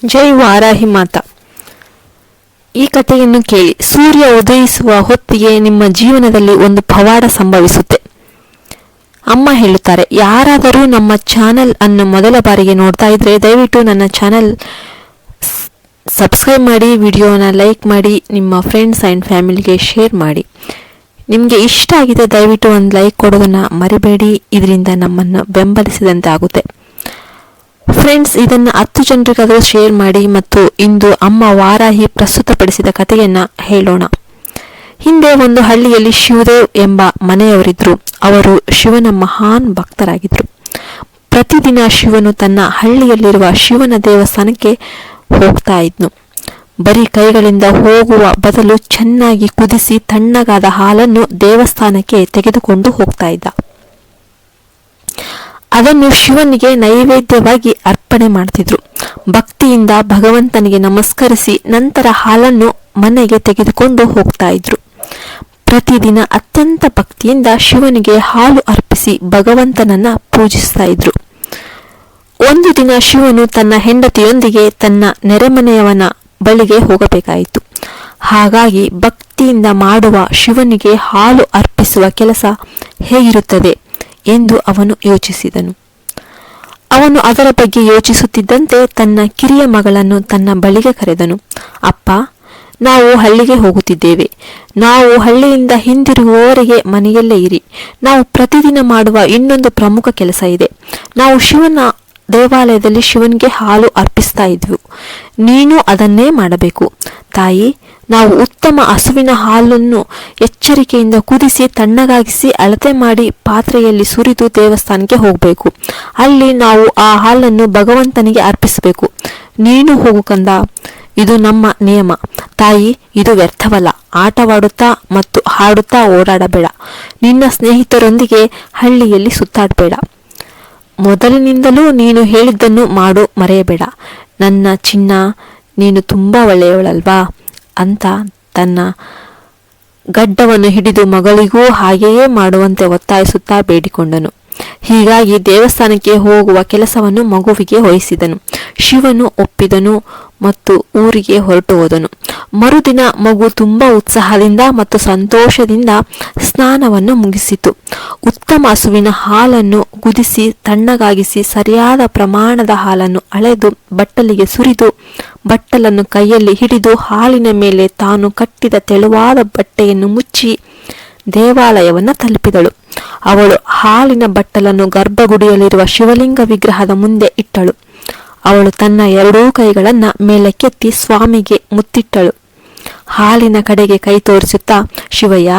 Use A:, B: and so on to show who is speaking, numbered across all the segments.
A: ಜೈ ವಾರಾಹಿ ಮಾತಾ. ಈ ಕಥೆಯನ್ನು ಕೇಳಿ. ಸೂರ್ಯ ಉದಯಿಸುವ ಹೊತ್ತಿಗೆ ನಿಮ್ಮ ಜೀವನದಲ್ಲಿ ಒಂದು ಪವಾಡ ಸಂಭವಿಸುತ್ತೆ. ಅಮ್ಮ ಹೇಳುತ್ತಾರೆ, ಯಾರಾದರೂ ನಮ್ಮ ಚಾನೆಲ್ ಅನ್ನು ಮೊದಲ ಬಾರಿಗೆ ನೋಡ್ತಾ ಇದ್ರೆ ದಯವಿಟ್ಟು ನನ್ನ ಚಾನೆಲ್ ಸಬ್ಸ್ಕ್ರೈಬ್ ಮಾಡಿ, ವಿಡಿಯೋನ ಲೈಕ್ ಮಾಡಿ, ನಿಮ್ಮ ಫ್ರೆಂಡ್ಸ್ ಆ್ಯಂಡ್ ಫ್ಯಾಮಿಲಿಗೆ ಶೇರ್ ಮಾಡಿ. ನಿಮಗೆ ಇಷ್ಟ ಆಗಿದೆ ದಯವಿಟ್ಟು ಒಂದು ಲೈಕ್ ಕೊಡೋದನ್ನು ಮರಿಬೇಡಿ. ಇದರಿಂದ ನಮ್ಮನ್ನು ಬೆಂಬಲಿಸಿದಂತೆ ಆಗುತ್ತೆ. ಫ್ರೆಂಡ್ಸ್, ಇದನ್ನು 10 ಜನರಿಗಾದರೂ ಶೇರ್ ಮಾಡಿ. ಮತ್ತು ಇಂದು ಅಮ್ಮ ವಾರಾಹಿ ಪ್ರಸ್ತುತಪಡಿಸಿದ ಕಥೆಯನ್ನ ಹೇಳೋಣ. ಹಿಂದೆ ಒಂದು ಹಳ್ಳಿಯಲ್ಲಿ ಶಿವದೇವ್ ಎಂಬ ಮನೆಯವರಿದ್ರು. ಅವರು ಶಿವನ ಮಹಾನ್ ಭಕ್ತರಾಗಿದ್ರು. ಪ್ರತಿದಿನ ಶಿವನು ತನ್ನ ಹಳ್ಳಿಯಲ್ಲಿರುವ ಶಿವನ ದೇವಸ್ಥಾನಕ್ಕೆ ಹೋಗ್ತಾ ಇದ್ನು. ಬರೀ ಕೈಗಳಿಂದ ಹೋಗುವ ಬದಲು ಚೆನ್ನಾಗಿ ಕುದಿಸಿ ತಣ್ಣಗಾದ ಹಾಲನ್ನು ದೇವಸ್ಥಾನಕ್ಕೆ ತೆಗೆದುಕೊಂಡು ಹೋಗ್ತಾ ಇದ್ದ. ಅದನ್ನು ಶಿವನಿಗೆ ನೈವೇದ್ಯವಾಗಿ ಅರ್ಪಣೆ ಮಾಡ್ತಿದ್ರು. ಭಕ್ತಿಯಿಂದ ಭಗವಂತನಿಗೆ ನಮಸ್ಕರಿಸಿ ನಂತರ ಹಾಲನ್ನು ಮನೆಗೆ ತೆಗೆದುಕೊಂಡು ಹೋಗ್ತಾ ಇದ್ರು. ಪ್ರತಿದಿನ ಅತ್ಯಂತ ಭಕ್ತಿಯಿಂದ ಶಿವನಿಗೆ ಹಾಲು ಅರ್ಪಿಸಿ ಭಗವಂತನನ್ನ ಪೂಜಿಸ್ತಾ ಇದ್ರು. ಒಂದು ದಿನ ಶಿವನು ತನ್ನ ಹೆಂಡತಿಯೊಂದಿಗೆ ತನ್ನ ನೆರೆಮನೆಯವನ ಬಳಿಗೆ ಹೋಗಬೇಕಾಯಿತು. ಹಾಗಾಗಿ ಭಕ್ತಿಯಿಂದ ಮಾಡುವ ಶಿವನಿಗೆ ಹಾಲು ಅರ್ಪಿಸುವ ಕೆಲಸ ಹೇಗಿರುತ್ತದೆ ಎಂದು ಅವನು ಯೋಚಿಸಿದನು. ಅವನು ಅದರ ಬಗ್ಗೆ ಯೋಚಿಸುತ್ತಿದ್ದಂತೆ ತನ್ನ ಕಿರಿಯ ಮಗಳನ್ನು ತನ್ನ ಬಳಿಗೆ ಕರೆದನು. ಅಪ್ಪ, ನಾವು ಹಳ್ಳಿಗೆ ಹೋಗುತ್ತಿದ್ದೇವೆ. ನಾವು ಹಳ್ಳಿಯಿಂದ ಹಿಂದಿರುಗುವವರೆಗೆ ಮನೆಯಲ್ಲೇ ಇರಿ. ನಾವು ಪ್ರತಿದಿನ ಮಾಡುವ ಇನ್ನೊಂದು ಪ್ರಮುಖ ಕೆಲಸ ಇದೆ. ನಾವು ಶಿವನ ದೇವಾಲಯದಲ್ಲಿ ಶಿವನಿಗೆ ಹಾಲು ಅರ್ಪಿಸ್ತಾ ಇದ್ವು. ನೀನು ಅದನ್ನೇ ಮಾಡಬೇಕು. ತಾಯಿ, ನಾವು ಉತ್ತಮ ಹಸುವಿನ ಹಾಲನ್ನು ಎಚ್ಚರಿಕೆಯಿಂದ ಕುದಿಸಿ ತಣ್ಣಗಾಗಿಸಿ ಅಳತೆ ಮಾಡಿ ಪಾತ್ರೆಯಲ್ಲಿ ಸುರಿದು ದೇವಸ್ಥಾನಕ್ಕೆ ಹೋಗಬೇಕು. ಅಲ್ಲಿ ನಾವು ಆ ಹಾಲನ್ನು ಭಗವಂತನಿಗೆ ಅರ್ಪಿಸಬೇಕು. ನೀನು ಹೋಗು ಕಂದ, ಇದು ನಮ್ಮ ನಿಯಮ. ತಾಯಿ, ಇದು ವ್ಯರ್ಥವಲ್ಲ. ಆಟವಾಡುತ್ತಾ ಮತ್ತು ಹಾಡುತ್ತಾ ಓಡಾಡಬೇಡ. ನಿನ್ನ ಸ್ನೇಹಿತರೊಂದಿಗೆ ಹಳ್ಳಿಯಲ್ಲಿ ಸುತ್ತಾಡಬೇಡ. ಮೊದಲಿನಿಂದಲೂ ನೀನು ಹೇಳಿದ್ದನ್ನು ಮಾಡು, ಮರೆಯಬೇಡ. ನನ್ನ ಚಿನ್ನ, ನೀನು ತುಂಬಾ ಒಳ್ಳೆಯವಳಲ್ವಾ ಅಂತ ತನ್ನ ಗಡ್ಡವನ್ನು ಹಿಡಿದು ಮಗಳಿಗೂ ಹಾಗೆಯೇ ಮಾಡುವಂತೆ ಒತ್ತಾಯಿಸುತ್ತಾ ಬೇಡಿಕೊಂಡನು. ಹೀಗಾಗಿ ದೇವಸ್ಥಾನಕ್ಕೆ ಹೋಗುವ ಕೆಲಸವನ್ನು ಮಗುವಿಗೆ ವಹಿಸಿದನು. ಶಿವನು ಒಪ್ಪಿದನು ಮತ್ತು ಊರಿಗೆ ಹೊರಟು ಹೋದನು. ಮರುದಿನ ಮಗು ತುಂಬಾ ಉತ್ಸಾಹದಿಂದ ಮತ್ತು ಸಂತೋಷದಿಂದ ಸ್ನಾನವನ್ನು ಮುಗಿಸಿತು. ಉತ್ತಮ ಹಸುವಿನ ಹಾಲನ್ನು ಕುದಿಸಿ ತಣ್ಣಗಾಗಿಸಿ ಸರಿಯಾದ ಪ್ರಮಾಣದ ಹಾಲನ್ನು ಅಳೆದು ಬಟ್ಟಲಿಗೆ ಸುರಿದು ಬಟ್ಟಲನ್ನು ಕೈಯಲ್ಲಿ ಹಿಡಿದು ಹಾಲಿನ ಮೇಲೆ ತಾನು ಕಟ್ಟಿದ ತೆಳುವಾದ ಬಟ್ಟೆಯನ್ನು ಮುಚ್ಚಿ ದೇವಾಲಯವನ್ನು ತಲುಪಿದಳು. ಅವಳು ಹಾಲಿನ ಬಟ್ಟಲನ್ನು ಗರ್ಭಗುಡಿಯಲ್ಲಿರುವ ಶಿವಲಿಂಗ ವಿಗ್ರಹದ ಮುಂದೆ ಇಟ್ಟಳು. ಅವಳು ತನ್ನ 2 ಕೈಗಳನ್ನ ಮೇಲಕ್ಕೆತ್ತಿ ಸ್ವಾಮಿಗೆ ಮುತ್ತಿಟ್ಟಳು. ಹಾಲಿನ ಕಡೆಗೆ ಕೈ ತೋರಿಸುತ್ತಾ, ಶಿವಯ್ಯ,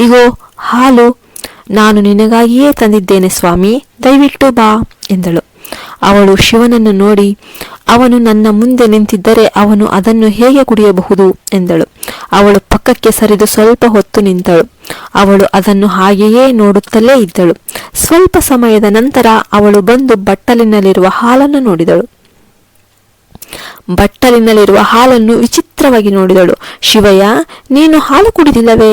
A: ಇಗೋ ಹಾಲು, ನಾನು ನಿನಗಾಗಿಯೇ ತಂದಿದ್ದೇನೆ ಸ್ವಾಮಿ, ದಯವಿಟ್ಟು ಬಾ ಎಂದಳು. ಅವಳು ಶಿವನನ್ನು ನೋಡಿ, ಅವನು ನನ್ನ ಮುಂದೆ ನಿಂತಿದ್ದರೆ ಅವನು ಅದನ್ನು ಹೇಗೆ ಕುಡಿಯಬಹುದು ಎಂದಳು. ಅವಳು ಪಕ್ಕಕ್ಕೆ ಸರಿದು ಸ್ವಲ್ಪ ಹೊತ್ತು ನಿಂತಳು. ಅವಳು ಅದನ್ನು ಹಾಗೆಯೇ ನೋಡುತ್ತಲೇ ಇದ್ದಳು. ಸ್ವಲ್ಪ ಸಮಯದ ನಂತರ ಅವಳು ಬಂದು ಬಟ್ಟಲಿನಲ್ಲಿರುವ ಹಾಲನ್ನು ನೋಡಿದಳು. ಬಟ್ಟಲಿನಲ್ಲಿರುವ ಹಾಲನ್ನು ವಿಚಿತ್ರವಾಗಿ ನೋಡಿದಳು. ಶಿವಯ್ಯ, ನೀನು ಹಾಲು ಕುಡಿದಿಲ್ಲವೇ?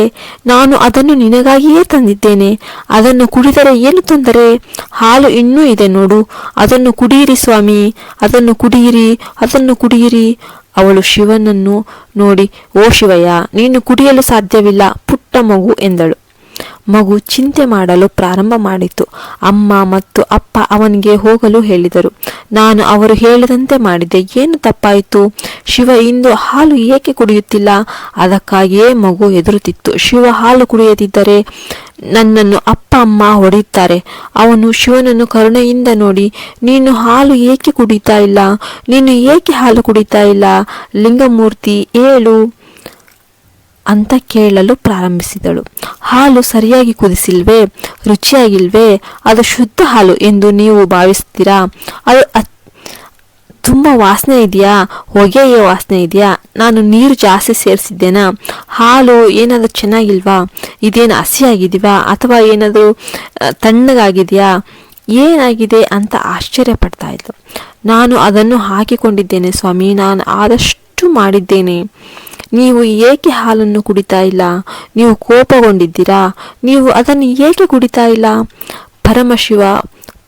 A: ನಾನು ಅದನ್ನು ನಿನಗಾಗಿಯೇ ತಂದಿದ್ದೇನೆ. ಅದನ್ನು ಕುಡಿದರೆ ಏನು ತೊಂದರೆ? ಹಾಲು ಇನ್ನೂ ಇದೆ ನೋಡು, ಅದನ್ನು ಕುಡಿಯಿರಿ ಸ್ವಾಮಿ, ಅದನ್ನು ಕುಡಿಯಿರಿ, ಅದನ್ನು ಕುಡಿಯಿರಿ. ಅವಳು ಶಿವನನ್ನು ನೋಡಿ, ಓ ಶಿವಯ್ಯ, ನೀನು ಕುಡಿಯಲು ಸಾಧ್ಯವಿಲ್ಲ, ಪುಟ್ಟ ಮಗು ಎಂದಳು. ಮಗು ಚಿಂತೆ ಮಾಡಲು ಪ್ರಾರಂಭ ಮಾಡಿತು. ಅಮ್ಮ ಮತ್ತು ಅಪ್ಪ ಅವನಿಗೆ ಹೋಗಲು ಹೇಳಿದರು. ನಾನು ಅವರು ಹೇಳಿದಂತೆ ಮಾಡಿದೆ. ಏನು ತಪ್ಪಾಯಿತು? ಶಿವ ಇಂದು ಹಾಲು ಏಕೆ ಕುಡಿಯುತ್ತಿಲ್ಲ? ಅದಕ್ಕಾಗಿಯೇ ಮಗು ಹೆದರುತ್ತಿತ್ತು. ಶಿವ ಹಾಲು ಕುಡಿಯದಿದ್ದರೆ ನನ್ನನ್ನು ಅಪ್ಪ ಅಮ್ಮ ಹೊಡೆಯುತ್ತಾರೆ. ಅವನು ಶಿವನನ್ನು ಕರುಣೆಯಿಂದ ನೋಡಿ, ನೀನು ಹಾಲು ಏಕೆ ಕುಡಿತಾ ಇಲ್ಲ? ನೀನು ಏಕೆ ಹಾಲು ಕುಡಿತಾ ಇಲ್ಲ? ಲಿಂಗಮೂರ್ತಿ ಹೇಳು ಅಂತ ಕೇಳಲು ಪ್ರಾರಂಭಿಸಿದಳು. ಹಾಲು ಸರಿಯಾಗಿ ಕುದಿಸಿಲ್ವೇ? ರುಚಿಯಾಗಿಲ್ವೇ? ಅದು ಶುದ್ಧ ಹಾಲು ಎಂದು ನೀವು ಭಾವಿಸ್ತೀರಾ? ಅದು ತುಂಬ ವಾಸನೆ ಇದೆಯಾ? ಹೊಗೆಯ ವಾಸನೆ ಇದೆಯಾ? ನಾನು ನೀರು ಜಾಸ್ತಿ ಸೇರಿಸಿದ್ದೇನಾ? ಹಾಲು ಏನಾದರೂ ಚೆನ್ನಾಗಿಲ್ವಾ? ಇದೇನು ಹಸಿಯಾಗಿದೆಯಾ ಅಥವಾ ಏನಾದರೂ ತಣ್ಣಗಾಗಿದೆಯಾ? ಏನಾಗಿದೆ ಅಂತ ಆಶ್ಚರ್ಯ ಪಡ್ತಾ ಇದ್ಲು. ನಾನು ಅದನ್ನು ಹಾಕಿಕೊಂಡಿದ್ದೇನೆ ಸ್ವಾಮಿ, ನಾನು ಆದಷ್ಟು ಮಾಡಿದ್ದೇನೆ. ನೀವು ಏಕೆ ಹಾಲನ್ನು ಕುಡಿತಾ ಇಲ್ಲ? ನೀವು ಕೋಪಗೊಂಡಿದ್ದೀರಾ? ನೀವು ಅದನ್ನು ಏಕೆ ಕುಡಿತಾ ಇಲ್ಲ? ಪರಮಶಿವ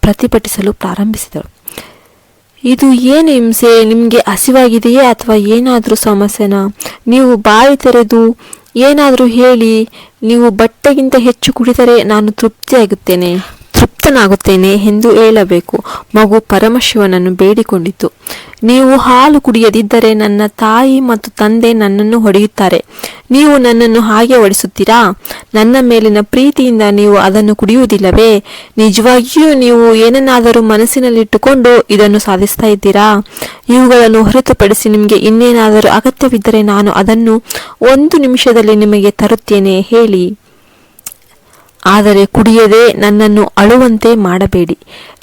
A: ಪ್ರತಿಭಟಿಸಲು ಪ್ರಾರಂಭಿಸಿದಳು. ಇದು ಏನು ಹಿಂಸೆ? ನಿಮಗೆ ಹಸಿವಾಗಿದೆಯೇ ಅಥವಾ ಏನಾದರೂ ಸಮಸ್ಯೆನಾ? ನೀವು ಬಾಯಿ ತೆರೆದು ಏನಾದರೂ ಹೇಳಿ. ನೀವು ಬಟ್ಟೆಗಿಂತ ಹೆಚ್ಚು ಕುಡಿದರೆ ನಾನು ತೃಪ್ತನಾಗುತ್ತೇನೆ ಎಂದು ಹೇಳಬೇಕು. ಮಗು ಪರಮಶಿವನನ್ನು ಬೇಡಿಕೊಂಡಿತು. ನೀವು ಹಾಲು ಕುಡಿಯದಿದ್ದರೆ ನನ್ನ ತಾಯಿ ಮತ್ತು ತಂದೆ ನನ್ನನ್ನು ಹೊಡೆಯುತ್ತಾರೆ. ನೀವು ನನ್ನನ್ನು ಹಾಗೆ ಹೊಡೆಸುತ್ತೀರಾ? ನನ್ನ ಮೇಲಿನ ಪ್ರೀತಿಯಿಂದ ನೀವು ಅದನ್ನು ಕುಡಿಯುವುದಿಲ್ಲವೇ? ನಿಜವಾಗಿಯೂ ನೀವು ಏನನ್ನಾದರೂ ಮನಸ್ಸಿನಲ್ಲಿಟ್ಟುಕೊಂಡು ಇದನ್ನು ಸಾಧಿಸ್ತಾ ಇದ್ದೀರಾ? ಇವುಗಳನ್ನು ಹೊರತುಪಡಿಸಿ ನಿಮಗೆ ಇನ್ನೇನಾದರೂ ಅಗತ್ಯವಿದ್ದರೆ ನಾನು ಅದನ್ನು 1 ನಿಮಿಷದಲ್ಲಿ ನಿಮಗೆ ತರುತ್ತೇನೆ, ಹೇಳಿ. ಆದರೆ ಕುಡಿಯದೆ ನನ್ನನ್ನು ಅಳುವಂತೆ ಮಾಡಬೇಡಿ.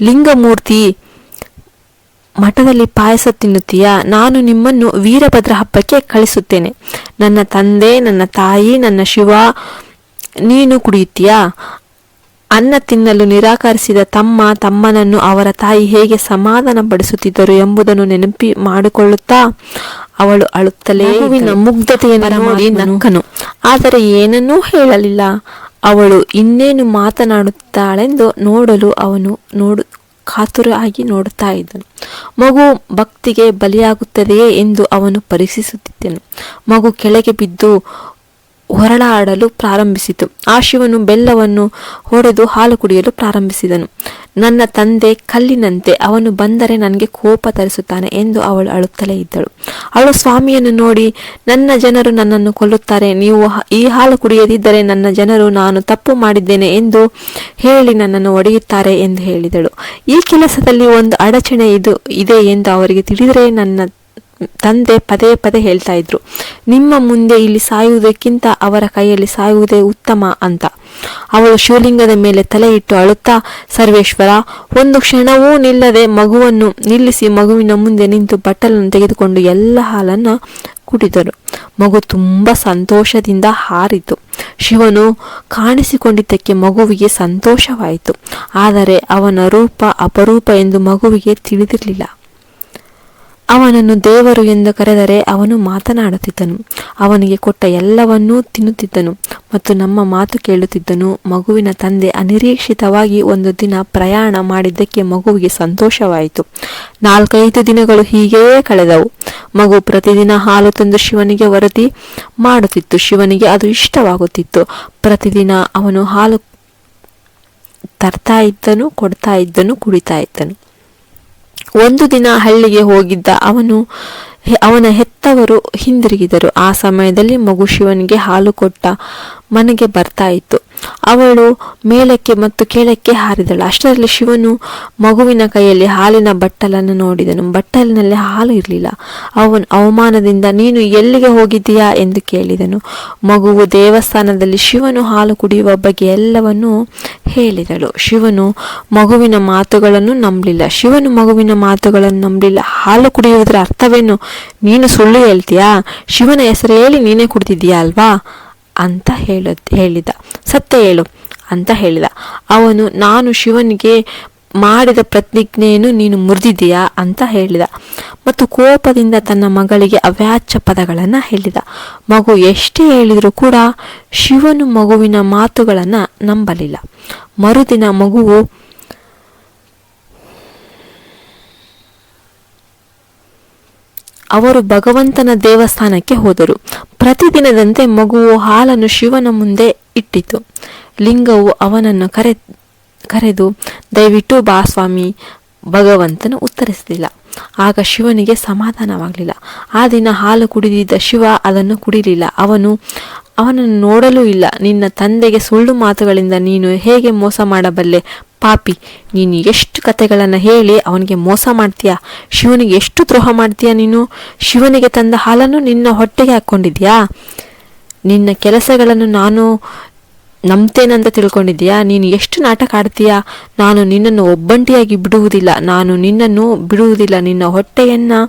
A: ಲಿಂಗಮೂರ್ತಿ, ಮಠದಲ್ಲಿ ಪಾಯಸ ತಿನ್ನುತ್ತೀಯಾ? ನಾನು ನಿಮ್ಮನ್ನು ವೀರಭದ್ರ ಹಬ್ಬಕ್ಕೆ ಕಳಿಸುತ್ತೇನೆ. ನನ್ನ ತಂದೆ, ನನ್ನ ತಾಯಿ, ನನ್ನ ಶಿವ, ನೀನು ಕುಡಿಯುತ್ತೀಯಾ? ಅನ್ನ ತಿನ್ನಲು ನಿರಾಕರಿಸಿದ ತಮ್ಮನನ್ನು ಅವರ ತಾಯಿ ಹೇಗೆ ಸಮಾಧಾನ ಪಡಿಸುತ್ತಿದ್ದರು ಎಂಬುದನ್ನು ನೆನಪಿ ಮಾಡಿಕೊಳ್ಳುತ್ತಾ ಅವಳು ಅಳುತ್ತಲೇ ಮುಗ್ಧತೆಯನ್ನು ನೋಡಿ ನಕ್ಕನು. ಆದರೆ ಏನನ್ನೂ ಹೇಳಲಿಲ್ಲ. ಅವಳು ಇನ್ನೇನು ಮಾತನಾಡುತ್ತಾಳೆಂದು ನೋಡಲು ಅವನು ಕಾತುರಾಗಿ ನೋಡುತ್ತಾ ಇದ್ದನು. ಮಗು ಭಕ್ತಿಗೆ ಬಲಿಯಾಗುತ್ತದೆಯೇ ಎಂದು ಅವನು ಪರೀಕ್ಷಿಸುತ್ತಿದ್ದನು. ಮಗು ಕೆಳಗೆ ಬಿದ್ದು ಹೊರಳಾಡಲು ಪ್ರಾರಂಭಿಸಿತು. ಆ ಶಿವನು ಬೆಲ್ಲವನ್ನು ಹೊಡೆದು ಹಾಲು ಕುಡಿಯಲು ಪ್ರಾರಂಭಿಸಿದನು. ನನ್ನ ತಂದೆ ಕಲ್ಲಿನಂತೆ, ಅವನು ಬಂದರೆ ನನಗೆ ಕೋಪ ತರಿಸುತ್ತಾನೆ ಎಂದು ಅವಳು ಅಳುತ್ತಲೇ ಇದ್ದಳು. ಅವಳು ಸ್ವಾಮಿಯನ್ನು ನೋಡಿ, ನನ್ನ ಜನರು ನನ್ನನ್ನು ಕೊಲ್ಲುತ್ತಾರೆ. ನೀವು ಈ ಹಾಲು ಕುಡಿಯದಿದ್ದರೆ ನನ್ನ ಜನರು ನಾನು ತಪ್ಪು ಮಾಡಿದ್ದೇನೆ ಎಂದು ಹೇಳಿ ನನ್ನನ್ನು ಒಡೆಯುತ್ತಾರೆ ಎಂದು ಹೇಳಿದಳು. ಈ ಕೆಲಸದಲ್ಲಿ ಒಂದು ಅಡಚಣೆ ಇದೆ ಎಂದು ಅವರಿಗೆ ತಿಳಿದರೆ ನನ್ನ ತಂದೆ ಪದೇ ಪದೇ ಹೇಳ್ತಾ ಇದ್ರು, ನಿಮ್ಮ ಮುಂದೆ ಇಲ್ಲಿ ಸಾಯುವುದಕ್ಕಿಂತ ಅವರ ಕೈಯಲ್ಲಿ ಸಾಯುವುದೇ ಉತ್ತಮ ಅಂತ. ಅವಳು ಶಿವಲಿಂಗದ ಮೇಲೆ ತಲೆ ಇಟ್ಟು ಅಳುತ್ತಾ, ಸರ್ವೇಶ್ವರ, ಒಂದು ಕ್ಷಣವೂ ನಿಲ್ಲದೆ ಮಗುವನ್ನು ನಿಲ್ಲಿಸಿ ಮಗುವಿನ ಮುಂದೆ ನಿಂತು ಬಟ್ಟಲನ್ನು ತೆಗೆದುಕೊಂಡು ಎಲ್ಲ ಹಾಲನ್ನು ಕುಡಿದರು. ಮಗು ತುಂಬ ಸಂತೋಷದಿಂದ ಹಾರಿತು. ಶಿವನು ಕಾಣಿಸಿಕೊಂಡಿದ್ದಕ್ಕೆ ಮಗುವಿಗೆ ಸಂತೋಷವಾಯಿತು. ಆದರೆ ಅವನ ರೂಪ ಅಪರೂಪ ಎಂದು ಮಗುವಿಗೆ ತಿಳಿದಿರಲಿಲ್ಲ. ಅವನನ್ನು ದೇವರು ಎಂದು ಕರೆದರೆ ಅವನು ಮಾತನಾಡುತ್ತಿದ್ದನು. ಅವನಿಗೆ ಕೊಟ್ಟ ಎಲ್ಲವನ್ನೂ ತಿನ್ನುತ್ತಿದ್ದನು ಮತ್ತು ನಮ್ಮ ಮಾತು ಕೇಳುತ್ತಿದ್ದನು. ಮಗುವಿನ ತಂದೆ ಅನಿರೀಕ್ಷಿತವಾಗಿ ಒಂದು ದಿನ ಪ್ರಯಾಣ ಮಾಡಿದ್ದಕ್ಕೆ ಮಗುವಿಗೆ ಸಂತೋಷವಾಯಿತು. 4-5 ದಿನಗಳು ಹೀಗೆಯೇ ಕಳೆದವು. ಮಗು ಪ್ರತಿದಿನ ಹಾಲು ತಂದು ಶಿವನಿಗೆ ವರದಿ ಮಾಡುತ್ತಿತ್ತು. ಶಿವನಿಗೆ ಅದು ಇಷ್ಟವಾಗುತ್ತಿತ್ತು. ಪ್ರತಿದಿನ ಅವನು ಹಾಲು ತರ್ತಾ ಇದ್ದನು, ಕೊಡ್ತಾ ಇದ್ದನು, ಕುಡಿತಾ ಇದ್ದನು. ಒಂದು ದಿನ ಹಳ್ಳಿಗೆ ಹೋಗಿದ್ದ ಅವನ ಹೆತ್ತವರು ಹಿಂದಿರುಗಿದರು. ಆ ಸಮಯದಲ್ಲಿ ಮಗು ಶಿವನಿಗೆ ಹಾಲು ಕೊಟ್ಟ ಮನೆಗೆ ಬರ್ತಾ ಇತ್ತು. ಅವಳು ಮೇಲಕ್ಕೆ ಮತ್ತು ಕೆಳಕ್ಕೆ ಹಾರಿದಳು. ಅಷ್ಟರಲ್ಲಿ ಶಿವನು ಮಗುವಿನ ಕೈಯಲ್ಲಿ ಹಾಲಿನ ಬಟ್ಟಲನ್ನು ನೋಡಿದನು. ಬಟ್ಟಲಿನಲ್ಲಿ ಹಾಲು ಇರಲಿಲ್ಲ. ಅವನು ಅವಮಾನದಿಂದ, ನೀನು ಎಲ್ಲಿಗೆ ಹೋಗಿದ್ದೀಯಾ ಎಂದು ಕೇಳಿದನು. ಮಗುವು ದೇವಸ್ಥಾನದಲ್ಲಿ ಶಿವನು ಹಾಲು ಕುಡಿಯುವ ಬಗ್ಗೆ ಎಲ್ಲವನ್ನೂ ಹೇಳಿದಳು. ಶಿವನು ಮಗುವಿನ ಮಾತುಗಳನ್ನು ನಂಬಲಿಲ್ಲ. ಹಾಲು ಕುಡಿಯುವುದರ ಅರ್ಥವೇನು? ನೀನು ಸುಳ್ಳು ಹೇಳ್ತೀಯಾ? ಶಿವನ ಹೆಸರು ಹೇಳಿ ನೀನೇ ಕುಡಿದಿದ್ದೀಯಾ ಅಲ್ವಾ ಅಂತ ಹೇಳಿದ. ಸತ್ಯ ಹೇಳು ಅಂತ ಹೇಳಿದ. ಅವನು, ನಾನು ಶಿವನಿಗೆ ಮಾಡಿದ ಪ್ರತಿಜ್ಞೆಯನ್ನು ನೀನು ಮುರಿದಿದ್ದೀಯಾ ಅಂತ ಹೇಳಿದ ಮತ್ತು ಕೋಪದಿಂದ ತನ್ನ ಮಗಳಿಗೆ ಅವ್ಯಾಚ್ಯ ಪದಗಳನ್ನು ಹೇಳಿದ. ಮಗು ಎಷ್ಟೇ ಹೇಳಿದರೂ ಕೂಡ ಶಿವನು ಮಗುವಿನ ಮಾತುಗಳನ್ನು ನಂಬಲಿಲ್ಲ. ಮರುದಿನ ಮಗುವು ಅವರು ಭಗವಂತನ ದೇವಸ್ಥಾನಕ್ಕೆ ಹೋದರು. ಪ್ರತಿದಿನದಂತೆ ಮಗುವು ಹಾಲನ್ನು ಶಿವನ ಮುಂದೆ ಇಟ್ಟಿತು. ಲಿಂಗವು ಅವನನ್ನು ಕರೆದು, ದಯವಿಟ್ಟು ಬಾ ಸ್ವಾಮಿ. ಭಗವಂತನು ಉತ್ತರಿಸಲಿಲ್ಲ. ಆಗ ಶಿವನಿಗೆ ಸಮಾಧಾನವಾಗಲಿಲ್ಲ. ಆ ದಿನ ಹಾಲು ಕುಡಿದಿದ್ದ ಶಿವ ಅದನ್ನು ಕುಡಿಲಿಲ್ಲ. ಅವನನ್ನು ನೋಡಲೂ ಇಲ್ಲ. ನಿನ್ನ ತಂದೆಗೆ ಸುಳ್ಳು ಮಾತುಗಳಿಂದ ನೀನು ಹೇಗೆ ಮೋಸ ಮಾಡಬಲ್ಲೆ? ಪಾಪಿ, ನೀನು ಎಷ್ಟು ಕತೆಗಳನ್ನು ಹೇಳಿ ಅವನಿಗೆ ಮೋಸ ಮಾಡ್ತೀಯಾ? ಶಿವನಿಗೆ ಎಷ್ಟು ದ್ರೋಹ ಮಾಡ್ತೀಯಾ ನೀನು? ಶಿವನಿಗೆ ತಂದ ಹಾಲನ್ನು ನಿನ್ನ ಹೊಟ್ಟೆಗೆ ಹಾಕ್ಕೊಂಡಿದ್ಯಾ? ನಿನ್ನ ಕೆಲಸಗಳನ್ನು ನಾನು ನಂಬ್ತೇನಂತ ತಿಳ್ಕೊಂಡಿದ್ಯಾ? ನೀನು ಎಷ್ಟು ನಾಟಕ ಆಡ್ತೀಯಾ? ನಾನು ನಿನ್ನನ್ನು ಒಬ್ಬಂಟಿಯಾಗಿ ಬಿಡುವುದಿಲ್ಲ. ನಿನ್ನ ಹೊಟ್ಟೆಯನ್ನು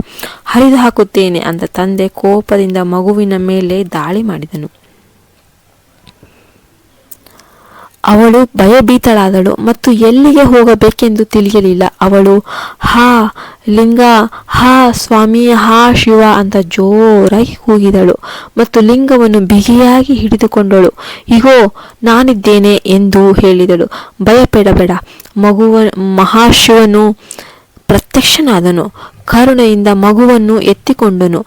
A: ಹರಿದು ಹಾಕುತ್ತೇನೆ ಅಂತ ತಂದೆ ಕೋಪದಿಂದ ಮಗುವಿನ ಮೇಲೆ ದಾಳಿ ಮಾಡಿದನು. ಅವಳು ಭಯಭೀತಳಾದಳು ಮತ್ತು ಎಲ್ಲಿಗೆ ಹೋಗಬೇಕೆಂದು ತಿಳಿಯಲಿಲ್ಲ. ಅವಳು, ಹಾ ಲಿಂಗ, ಹಾ ಸ್ವಾಮಿ, ಹಾ ಶಿವ ಅಂತ ಜೋರಾಗಿ ಕೂಗಿದಳು ಮತ್ತು ಲಿಂಗವನ್ನು ಬಿಗಿಯಾಗಿ ಹಿಡಿದುಕೊಂಡಳು. ಇಗೋ ನಾನಿದ್ದೇನೆ ಎಂದು ಹೇಳಿದಳು. ಭಯಪಡಬೇಡ, ಮಹಾಶಿವನು ಪ್ರತ್ಯಕ್ಷನಾದನು. ಕರುಣೆಯಿಂದ ಮಗುವನ್ನು ಎತ್ತಿಕೊಂಡನು.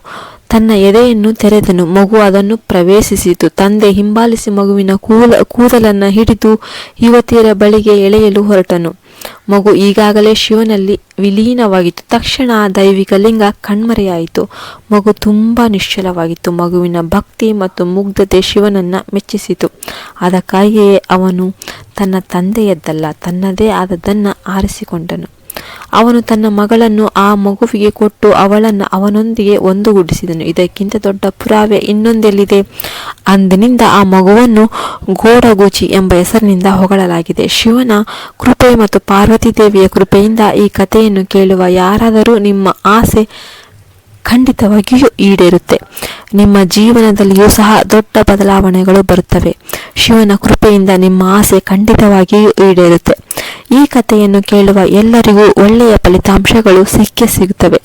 A: ತನ್ನ ಎದೆಯನ್ನು ತೆರೆದನು. ಮಗು ಅದನ್ನು ಪ್ರವೇಶಿಸಿತು. ತಂದೆ ಹಿಂಬಾಲಿಸಿ ಮಗುವಿನ ಕೂದಲನ್ನು ಹಿಡಿದು ಯುವತಿಯರ ಬಳಿಗೆ ಎಳೆಯಲು ಹೊರಟನು. ಮಗು ಈಗಾಗಲೇ ಶಿವನಲ್ಲಿ ವಿಲೀನವಾಗಿತ್ತು. ತಕ್ಷಣ ಆ ದೈವಿಕ ಲಿಂಗ ಕಣ್ಮರೆಯಾಯಿತು. ಮಗು ತುಂಬಾ ನಿಶ್ಚಲವಾಗಿತ್ತು. ಮಗುವಿನ ಭಕ್ತಿ ಮತ್ತು ಮುಗ್ಧತೆ ಶಿವನನ್ನ ಮೆಚ್ಚಿಸಿತು. ಅದಕ್ಕಾಗಿಯೇ ಅವನು ತನ್ನ ತಂದೆಯದ್ದಲ್ಲ, ತನ್ನದೇ ಆದದ್ದನ್ನು ಆರಿಸಿಕೊಂಡನು. ಅವನು ತನ್ನ ಮಗಳನ್ನು ಆ ಮಗುವಿಗೆ ಕೊಟ್ಟು ಅವಳನ್ನು ಅವನೊಂದಿಗೆ ಒಂದುಗೂಡಿಸಿದನು. ಇದಕ್ಕಿಂತ ದೊಡ್ಡ ಪುರಾವೆ ಇನ್ನೊಂದೆಲ್ಲಿದೆ? ಅಂದಿನಿಂದ ಆ ಮಗುವನ್ನು ಗೋಡಗುಚಿ ಎಂಬ ಹೆಸರಿನಿಂದ ಹೊಗಳಲಾಗಿದೆ. ಶಿವನ ಕೃಪೆ ಮತ್ತು ಪಾರ್ವತಿ ದೇವಿಯ ಕೃಪೆಯಿಂದ ಈ ಕಥೆಯನ್ನು ಕೇಳುವ ಯಾರಾದರೂ ನಿಮ್ಮ ಆಸೆ ಖಂಡಿತವಾಗಿಯೂ ಈಡೇರುತ್ತೆ. ನಿಮ್ಮ ಜೀವನದಲ್ಲಿಯೂ ಸಹ ದೊಡ್ಡ ಬದಲಾವಣೆಗಳು ಬರುತ್ತವೆ. ಶಿವನ ಕೃಪೆಯಿಂದ ನಿಮ್ಮ ಆಸೆ ಖಂಡಿತವಾಗಿಯೂ ಈಡೇರುತ್ತೆ. ಈ ಕಥೆಯನ್ನು ಕೇಳುವ ಎಲ್ಲರಿಗೂ ಒಳ್ಳೆಯ ಫಲಿತಾಂಶಗಳು ಸಿಗುತ್ತವೆ.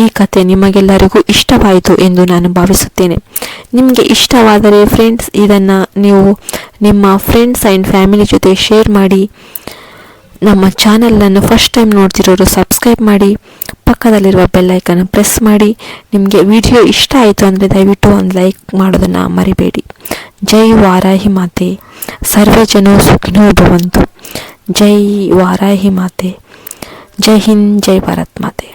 A: ಈ ಕಥೆ ನಿಮಗೆಲ್ಲರಿಗೂ ಇಷ್ಟವಾಯಿತು ಎಂದು ನಾನು ಭಾವಿಸುತ್ತೇನೆ. ನಿಮಗೆ ಇಷ್ಟವಾದರೆ ಫ್ರೆಂಡ್ಸ್, ಇದನ್ನು ನೀವು ನಿಮ್ಮ ಫ್ರೆಂಡ್ಸ್ ಆ್ಯಂಡ್ ಫ್ಯಾಮಿಲಿ ಜೊತೆ ಶೇರ್ ಮಾಡಿ. ನಮ್ಮ ಚಾನಲನ್ನು ಫಸ್ಟ್ ಟೈಮ್ ನೋಡ್ತಿರೋರು ಸಬ್ಸ್ಕ್ರೈಬ್ ಮಾಡಿ, ಪಕ್ಕದಲ್ಲಿರುವ ಬೆಲ್ಲೈಕನ್ನು ಪ್ರೆಸ್ ಮಾಡಿ. ನಿಮಗೆ ವಿಡಿಯೋ ಇಷ್ಟ ಆಯಿತು ಅಂದರೆ ದಯವಿಟ್ಟು ಒಂದು ಲೈಕ್ ಮಾಡೋದನ್ನು ಮರಿಬೇಡಿ. ಜೈ ವಾರಾಹಿ ಮಾತೆ, ಸರ್ವೇ ಜನೋ ಸುಖಿನೋ ಭವಂತು. ಜೈ ವಾರಾಹಿ ಮಾತೆ. ಜೈ ಹಿಂದ್, ಜೈ ಭಾರತ್ ಮಾತೆ.